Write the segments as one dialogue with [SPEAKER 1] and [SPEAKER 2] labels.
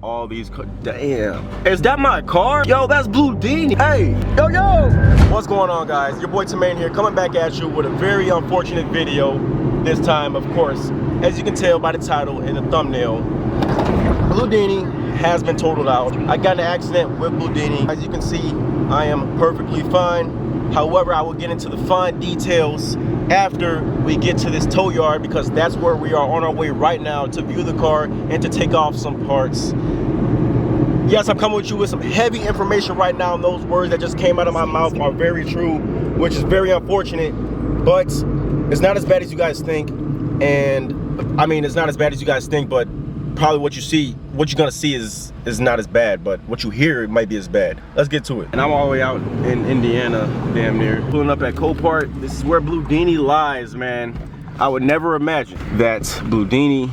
[SPEAKER 1] all these cars. Damn. Is that my car? Yo, that's Bludini. Hey, yo. What's going on, guys? Your boy Tamain here, coming back at you with a very unfortunate video. This time, of course, as you can tell by the title and the thumbnail, Bludini has been totaled out. I got in an accident with Bludini. As you can see, I am perfectly fine. However, I will get into the fine details after we get to this tow yard, because that's where we are on our way right now to view the car and to take off some parts. Yes, I'm coming with you with some heavy information right now, and those words that just came out of my mouth are very true, which is very unfortunate, but it's not as bad as you guys think. And I mean, it's not as bad as you guys think, but probably what you're gonna see is not as bad, but what you hear might be as bad. Let's get to it. And I'm all the way out in Indiana, damn near. Pulling up at Copart. This is where Bludini lies, man. I would never imagine that Bludini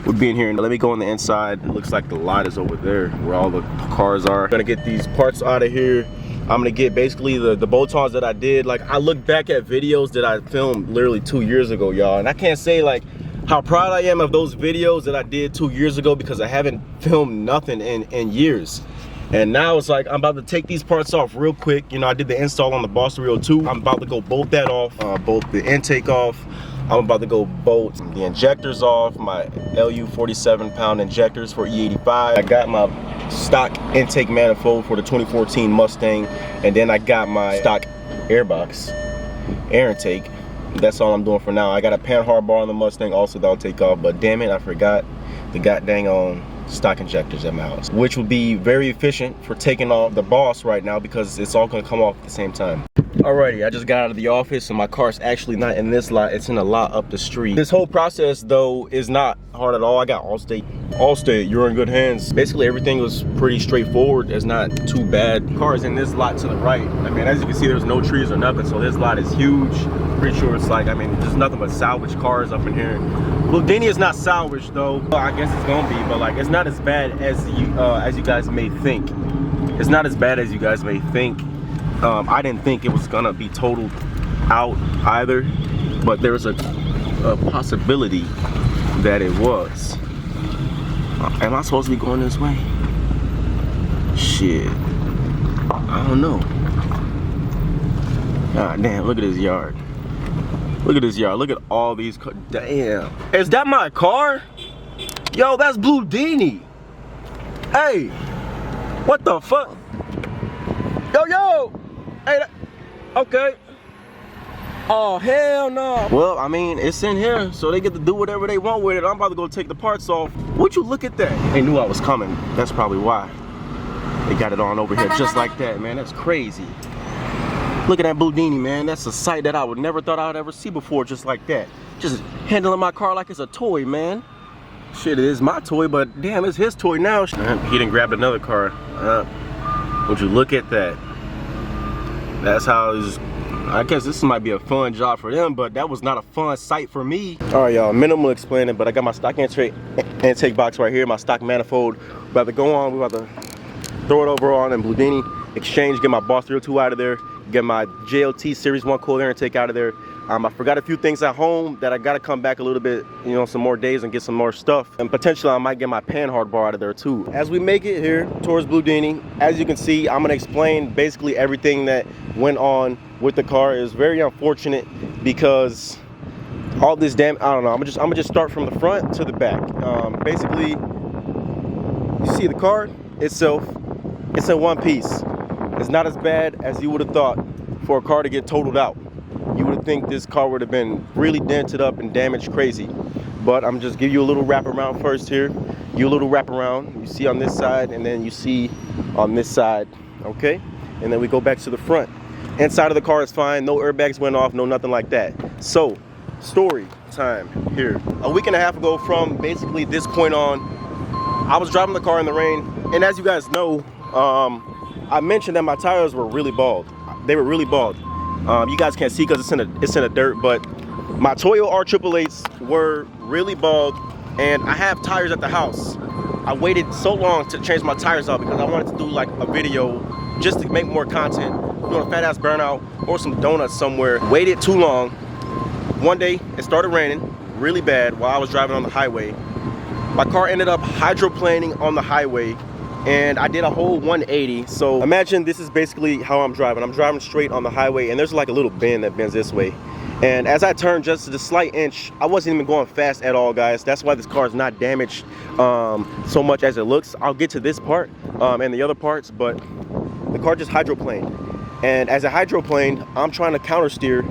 [SPEAKER 1] would be in here. Let me go on the inside. It looks like the lot is over there where all the cars are. I'm gonna get these parts out of here. I'm gonna get basically the bolt-ons that I did. Like, I look back at videos that I filmed literally 2 years ago, y'all, and I can't say like how proud I am of those videos that I did 2 years ago, because I haven't filmed nothing in years. And now it's like I'm about to take these parts off real quick. You know, I did the install on the Boss 302. I'm about to go bolt that off, bolt the intake off. I'm about to go bolt the injectors off, my LU 47-pound injectors for E85. I got my stock intake manifold for the 2014 Mustang, and then I got my stock airbox air intake. That's all I'm doing for now. I got a pan hard bar on the Mustang also that I'll take off, but damn it, I forgot the goddamn stock injectors at my house, which will be very efficient for taking off the Boss right now, because it's all gonna come off at the same time. Alrighty, I just got out of the office and my car's actually not in this lot, it's in a lot up the street. This whole process though is not hard at all. I got Allstate, you're in good hands. Basically everything was pretty straightforward. It's not too bad. Cars in this lot to the right. I mean, as you can see, there's no trees or nothing, so this lot is huge. Pretty sure it's like, I mean, there's nothing but salvage cars up in here. Bludini is not salvaged though. Well, I guess it's gonna be, but like, it's not as bad as you guys may think. It's not as bad as you guys may think. I didn't think it was gonna be totaled out either, but there's a possibility that it was. Am I supposed to be going this way? Shit, I don't know. God damn, look at this yard. Look at this yard, look at all these cars. Damn, is that my car? Yo, that's Bludini. Hey, what the fuck? Yo. Hey, okay. Oh, hell no. Well, I mean, it's in here, so they get to do whatever they want with it. I'm about to go take the parts off. Would you look at that? They knew I was coming. That's probably why. They got it on over here just like that, man. That's crazy. Look at that Bludini, man. That's a sight that I would never thought I'd ever see before, just like that. Just handling my car like it's a toy, man. Shit, it is my toy, but damn, it's his toy now. He done grabbed another car. Would you look at that? That's how it's, I guess this might be a fun job for them, but that was not a fun sight for me. All right, y'all, minimal explaining, but I got my stock intake box right here, my stock manifold. We're about to go on, we're about to throw it over on in Bludini, exchange, get my Boss 302 out of there, get my JLT Series 1 cold air intake out of there. I forgot a few things at home that I gotta come back a little bit, you know, some more days and get some more stuff. And potentially I might get my pan hard bar out of there too. As we make it here towards Bludini, as you can see, I'm gonna explain basically everything that went on with the car. Is very unfortunate because all this damn, I don't know, I'm gonna just start from the front to the back. Basically, you see the car itself, it's in one piece. It's not as bad as you would have thought for a car to get totaled out. You would think this car would have been really dented up and damaged crazy. But I'm just give you a little wraparound first here. You a little wraparound. You see on this side, and then you see on this side, okay? And then we go back to the front. Inside of the car is fine. No airbags went off, no nothing like that. So, story time here. A week and a half ago from basically this point on, I was driving the car in the rain. And as you guys know, I mentioned that my tires were really bald. They were really bald. You guys can't see because it's in the dirt, but my Toyo R888s were really bald, and I have tires at the house. I waited so long to change my tires out because I wanted to do like a video just to make more content, doing a fat ass burnout or some donuts somewhere. Waited too long. One day it started raining really bad while I was driving on the highway, My car ended up hydroplaning on the highway, and I did a whole 180. So imagine this is basically how I'm driving. I'm driving straight on the highway, and there's like a little bend that bends this way. And as I turned just a slight inch, I wasn't even going fast at all, guys. That's why this car is not damaged so much as it looks. I'll get to this part and the other parts, but the car just hydroplaned. And as it hydroplaned, I'm trying to counter steer,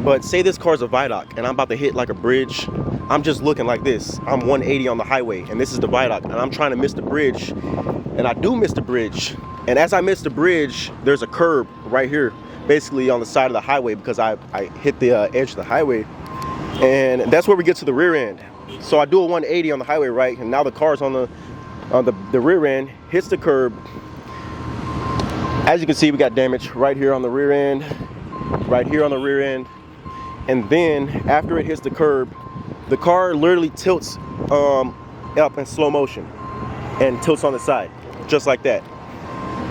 [SPEAKER 1] but say this car's a viaduct and I'm about to hit like a bridge. I'm just looking like this. I'm 180 on the highway, and this is the viaduct, and I'm trying to miss the bridge, and I do miss the bridge. And as I miss the bridge, there's a curb right here, basically on the side of the highway, because I hit the edge of the highway, and that's where we get to the rear end. So I do a 180 on the highway, right, and now the car's on the rear end, hits the curb. As you can see, we got damage right here on the rear end, right here on the rear end, and then after it hits the curb, the car literally tilts up in slow motion and tilts on the side, just like that.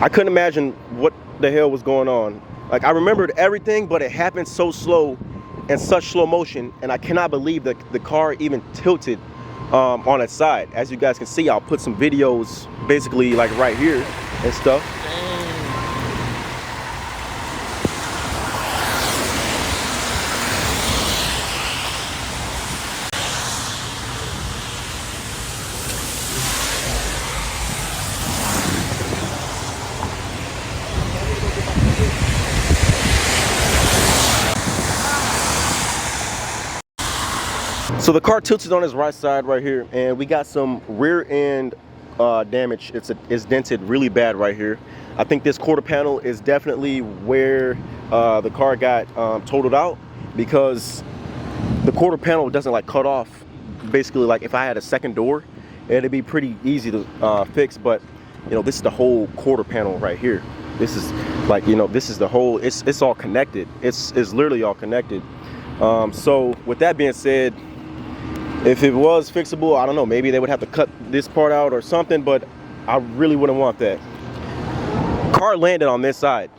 [SPEAKER 1] I couldn't imagine what the hell was going on. Like, I remembered everything, but it happened so slow and such slow motion, and I cannot believe that the car even tilted on its side. As you guys can see, I'll put some videos basically like right here and stuff. So the car tilted on his right side right here, and we got some rear end damage. It's dented really bad right here. I think this quarter panel is definitely where the car got totaled out, because the quarter panel doesn't like cut off. Basically, like if I had a second door, it'd be pretty easy to fix, but you know, this is the whole quarter panel right here. This is like, you know, this is the whole, it's all connected. It's literally all connected. So with that being said, if it was fixable, I don't know, maybe they would have to cut this part out or something, but I really wouldn't want that. Car landed on this side.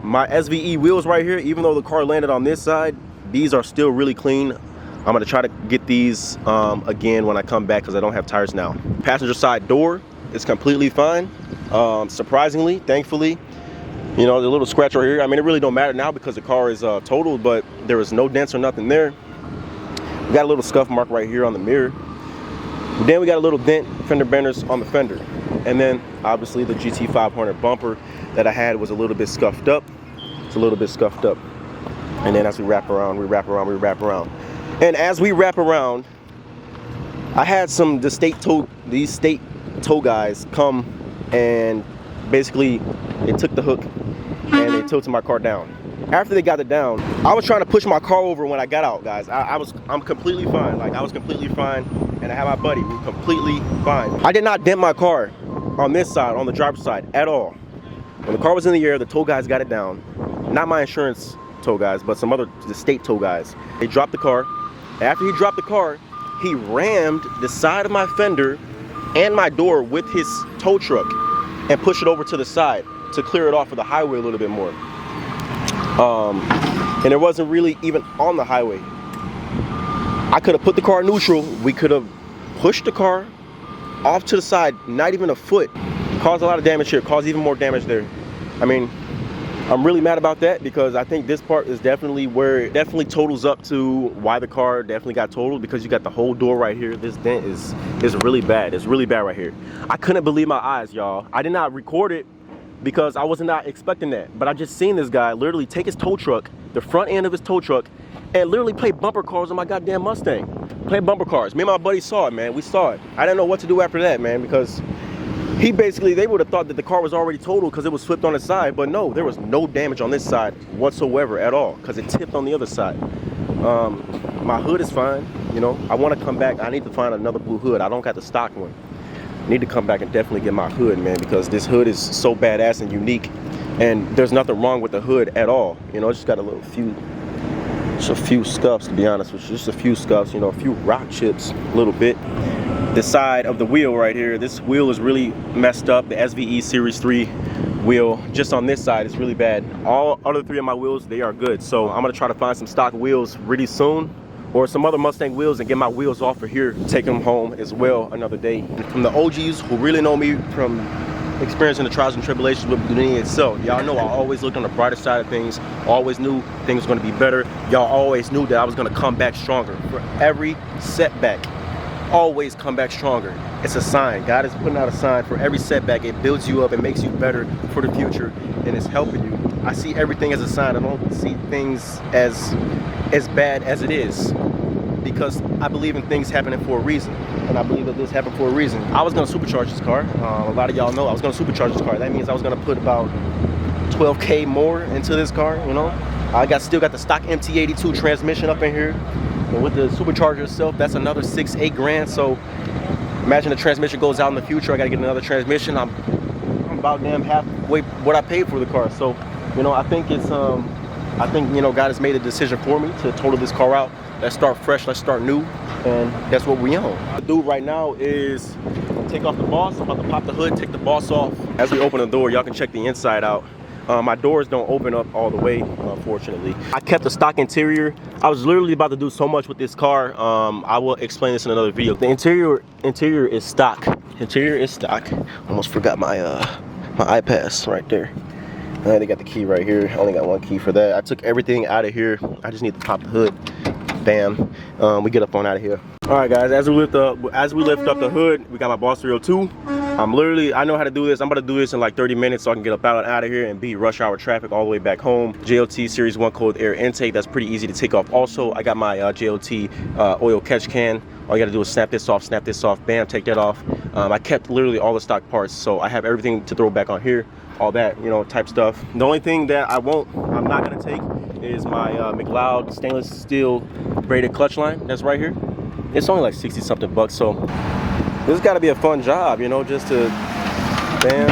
[SPEAKER 1] My SVE wheels right here, even though the car landed on this side, these are still really clean. I'm gonna try to get these again when I come back, because I don't have tires now. Passenger side door is completely fine. Surprisingly, thankfully, you know, the little scratch right here, I mean, it really don't matter now because the car is totaled, but there was no dents or nothing there. We got a little scuff mark right here on the mirror. Then we got a little dent, fender benders on the fender. And then obviously the GT500 bumper that I had was a little bit scuffed up. It's a little bit scuffed up. And then as we wrap around, we wrap around, we wrap around. And as we wrap around, I had these state tow guys come, and basically they took the hook and they tilted my car down. After they got it down, I was trying to push my car over when I got out, guys. I'm completely fine. Like, I was completely fine, and I had my buddy. We were completely fine. I did not dent my car on this side, on the driver's side, at all. When the car was in the air, the tow guys got it down. Not my insurance tow guys, but the state tow guys. They dropped the car. After he dropped the car, he rammed the side of my fender and my door with his tow truck and pushed it over to the side to clear it off of the highway a little bit more. And it wasn't really even on the highway. I could have put the car in neutral. We could have pushed the car off to the side, not even a foot. Caused a lot of damage here, caused even more damage there. I mean, I'm really mad about that, because I think this part is definitely where it definitely totals up to why the car definitely got totaled, because you got the whole door right here. This dent is really bad. It's really bad right here. I couldn't believe my eyes, y'all. I did not record it because I was not expecting that, but I just seen this guy literally take his tow truck, the front end of his tow truck, and literally play bumper cars on my goddamn Mustang. Play bumper cars. Me and my buddy saw it, man. We saw it. I didn't know what to do after that, man, because they would have thought that the car was already totaled because it was flipped on its side, but no, there was no damage on this side whatsoever at all, because it tipped on the other side. My hood is fine, you know. I want to come back. I need to find another blue hood. I don't got the stock one. Need to come back and definitely get my hood, man, because this hood is so badass and unique, and there's nothing wrong with the hood at all. You know, it's just got just a few scuffs, to be honest with you. Just a few scuffs, you know, a few rock chips, a little bit. The side of the wheel right here, this wheel is really messed up. The SVE Series 3 wheel, just on this side, is really bad. All other three of my wheels, they are good. So I'm gonna try to find some stock wheels really soon, or some other Mustang wheels and get my wheels off of here, take them home as well another day. From the OGs who really know me from experiencing the trials and tribulations with Bludini itself, y'all know I always looked on the brighter side of things, always knew things were going to be better. Y'all always knew that I was going to come back stronger. For every setback, always come back stronger. It's a sign. God is putting out a sign for every setback. It builds you up, it makes you better for the future, and it's helping you. I see everything as a sign. I don't see things as bad as it is, because I believe in things happening for a reason, and I believe that this happened for a reason. I was going to supercharge this car. A lot of y'all know I was going to supercharge this car. That means I was going to put about 12K more into this car, you know. I still got the stock MT82 transmission up in here, and with the supercharger itself, that's another 6-8 grand. So imagine the transmission goes out in the future, I got to get another transmission. I'm about damn halfway what I paid for the car. So, you know, I think it's I think, you know, God has made a decision for me to total this car out. Let's start fresh, let's start new, and that's what we own. What I do right now is take off the boss. I'm about to pop the hood, take the boss off. As we open the door, y'all can check the inside out. My doors don't open up all the way, unfortunately. I kept the stock interior. I was literally about to do so much with this car. I will explain this in another video. The interior is stock. Interior is stock. Almost forgot my my iPass right there. They got the key right here. I only got one key for that. I took everything out of here. I just need to pop the hood. Bam. We get up on out of here. All right, guys. As we lift up the hood, we got my Boss 302. I know how to do this. I'm about to do this in like 30 minutes so I can get up out of here and beat rush hour traffic all the way back home. JLT Series 1 cold air intake. That's pretty easy to take off. Also, I got my JLT oil catch can. All you gotta do is snap this off, bam, take that off. I kept literally all the stock parts, so I have everything to throw back on here. All that, you know, type stuff. The only thing that I'm not gonna take is my McLeod stainless steel braided clutch line that's right here. It's only like 60 something bucks, so this has got to be a fun job, you know, just to, bam,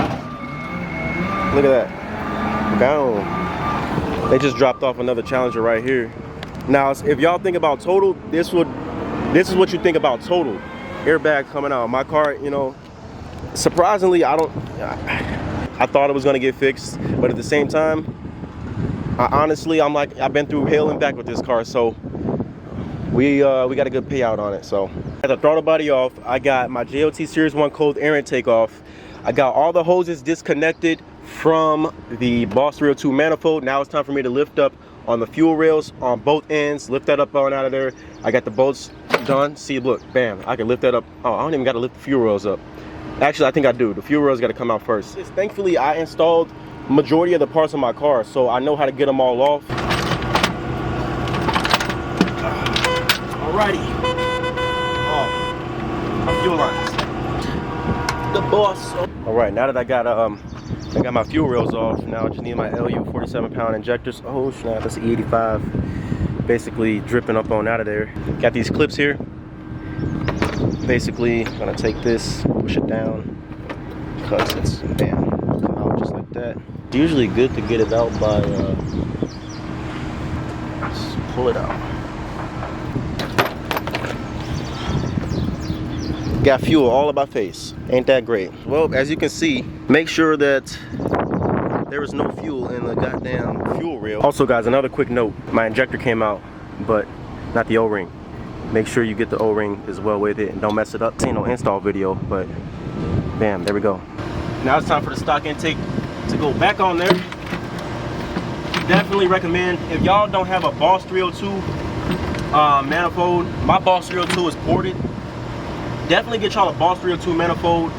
[SPEAKER 1] look at that, boom. They just dropped off another Challenger right here. Now, if y'all think about total, this is what you think about total. Airbag coming out. My car, you know, surprisingly, I thought it was gonna get fixed, but at the same time, honestly, I've been through hell and back with this car, so we got a good payout on it. So I got the throttle body off. I got my JLT Series 1 cold air intake off. I got all the hoses disconnected from the Boss 302 manifold. Now it's time for me to lift up on the fuel rails on both ends, lift that up on out of there. I got the bolts done. See, look, bam, I can lift that up. Oh, I don't even got to lift the fuel rails up. Actually, I think I do. The fuel rails got to come out first. Thankfully, I installed majority of the parts of my car, so I know how to get them all off. Alrighty. Oh, my fuel lines. The boss. All right, now that I got my fuel rails off, now I just need my LU 47-pound injectors. Oh snap, that's E85. Basically dripping up on out of there. Got these clips here. Basically, I'm gonna take this, push it down, because it's, bam, come out just like that. It's usually good to get it out by, just pull it out. Got fuel all in my face. Ain't that great? Well, as you can see, make sure that there is no fuel in the goddamn fuel rail. Also, guys, another quick note. My injector came out, but not the O-ring. Make sure you get the O-ring as well with it and don't mess it up. Ain't no install video, but bam, there we go. Now it's time for the stock intake to go back on there. Definitely recommend, if y'all don't have a Boss 302 manifold, my Boss 302 is ported. Definitely get y'all a Boss 302 manifold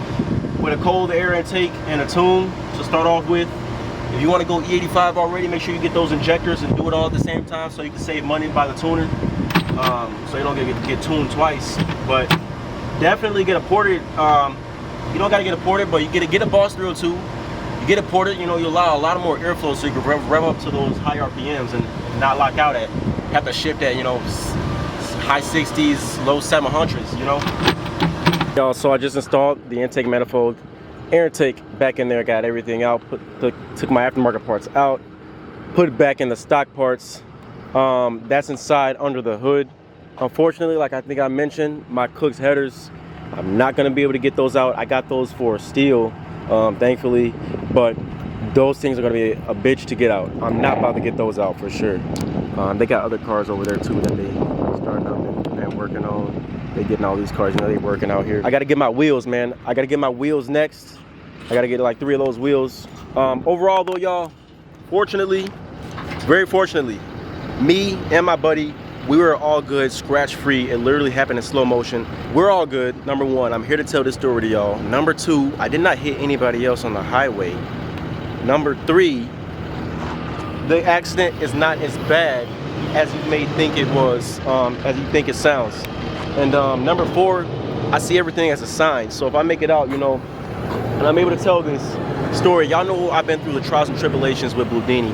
[SPEAKER 1] with a cold air intake and a tune to start off with. If you want to go E85 already, make sure you get those injectors and do it all at the same time so you can save money by the tuner. So you don't get tuned twice. But definitely get a ported. You don't gotta get it ported, but you get a Boss 302. You get it ported, you know, you allow a lot more airflow so you can rev up to those high RPMs and not lock out at, have to shift at, you know, high 60s, low 700s, you know. Y'all, so I just installed the intake manifold, air intake back in there, got everything out, took my aftermarket parts out, put it back in the stock parts. That's inside under the hood. Unfortunately, like I think I mentioned, my Cook's headers, I'm not gonna be able to get those out. I got those for steel, thankfully, but those things are gonna be a bitch to get out. I'm not about to get those out for sure. They got other cars over there too that they starting up and working on. They getting all these cars, you know, they working out here. I gotta get my wheels, man. I gotta get my wheels next. I gotta get like 3 of those wheels. Overall though, y'all, fortunately, very fortunately, me and my buddy, we were all good, scratch free. It literally happened in slow motion. We're all good. Number one, I'm here to tell this story to y'all. Number two, I did not hit anybody else on the highway. Number three, the accident is not as bad as you may think it was, as you think it sounds. And number four, I see everything as a sign. So if I make it out, you know, and I'm able to tell this story, y'all know I've been through the trials and tribulations with Bludini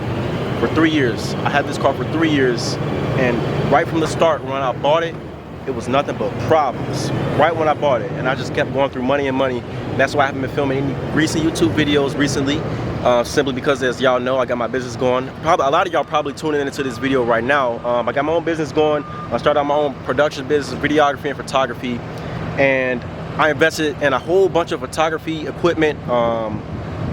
[SPEAKER 1] for 3 years. I had this car for 3 years, and right from the start, when I bought it, it was nothing but problems. Right when I bought it, and I just kept going through money and money. And that's why I haven't been filming any recent YouTube videos recently, simply because, as y'all know, I got my business going. Probably a lot of y'all probably tuning into this video right now. I got my own business going. I started out my own production business, videography and photography, and I invested in a whole bunch of photography equipment,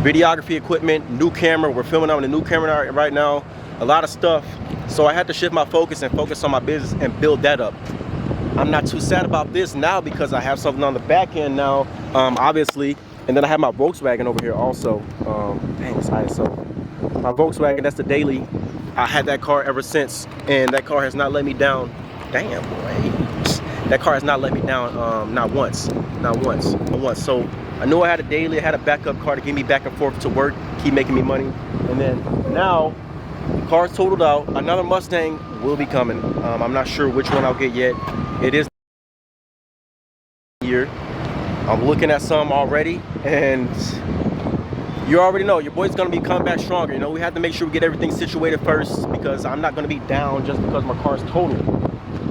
[SPEAKER 1] videography equipment, new camera. We're filming on a new camera right now, a lot of stuff. So I had to shift my focus and focus on my business and build that up. I'm not too sad about this now because I have something on the back end now, obviously. And then I have my Volkswagen over here also. Dang, it's ISO. My Volkswagen, that's the daily. I had that car ever since, and that car has not let me down. Damn, boy. That car has not let me down, not once. So I knew I had a daily, I had a backup car to get me back and forth to work, keep making me money. And then now, the car's totaled out. Another Mustang will be coming. I'm not sure which one I'll get yet. It is year. I'm looking at some already, and you already know your boy's gonna be coming back stronger. You know, we have to make sure we get everything situated first, because I'm not gonna be down just because my car's totaled.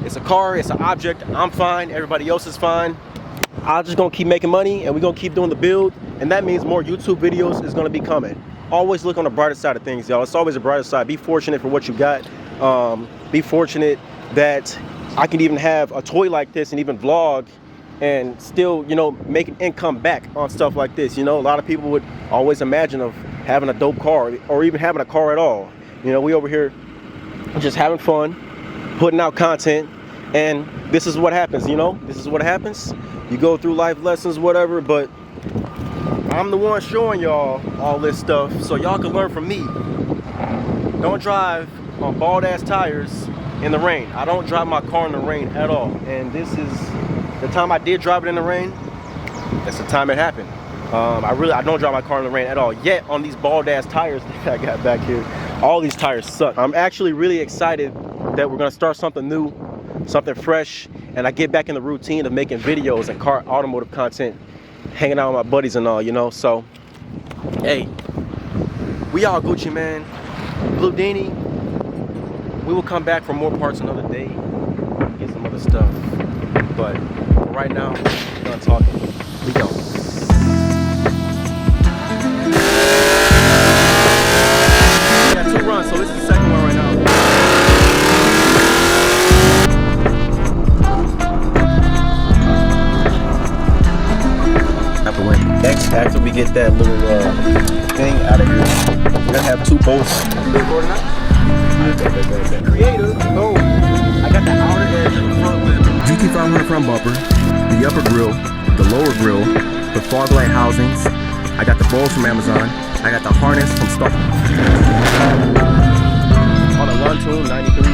[SPEAKER 1] It's a car, it's an object. I'm fine, everybody else is fine. I'm just gonna keep making money, and we're gonna keep doing the build, and that means more YouTube videos is gonna be coming. Always look on the brighter side of things, y'all. It's always a brighter side. Be fortunate for what you got. Be fortunate that I can even have a toy like this and even vlog and still, you know, make an income back on stuff like this. You know, a lot of people would always imagine of having a dope car or even having a car at all. You know, we over here just having fun, putting out content, and this is what happens, you know? This is what happens. You go through life lessons, whatever, but I'm the one showing y'all all this stuff so y'all can learn from me. Don't drive on bald ass tires in the rain. I don't drive my car in the rain at all. And this is the time I did drive it in the rain. That's the time it happened. I don't drive my car in the rain at all. Yet on these bald ass tires that I got back here, all these tires suck. I'm actually really excited that we're gonna start something new, something fresh, and I get back in the routine of making videos and car automotive content, hanging out with my buddies and all, you know. So hey, we all Gucci, man. Bludini, we will come back for more parts another day, get some other stuff, but for right now, we're done talking. We go. We got 2 runs, so this is the second one right now. Next, after we get that little thing out of here, we're gonna have 2 bolts. Creator, boom. I got the outer edge of the front lip. GT500 front bumper, the upper grille, the lower grille, the fog light housings. I got the bulbs from Amazon. I got the harness from Star. On a Lantune 93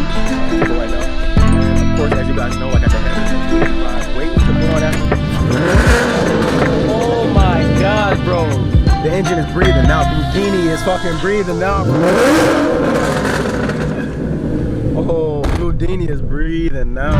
[SPEAKER 1] right now. And of course, as you guys know, I got the heavy waiting to go on that. Oh my God, bro. The engine is breathing now. Bludini is fucking breathing now, bro. Oh, Bludini is breathing now.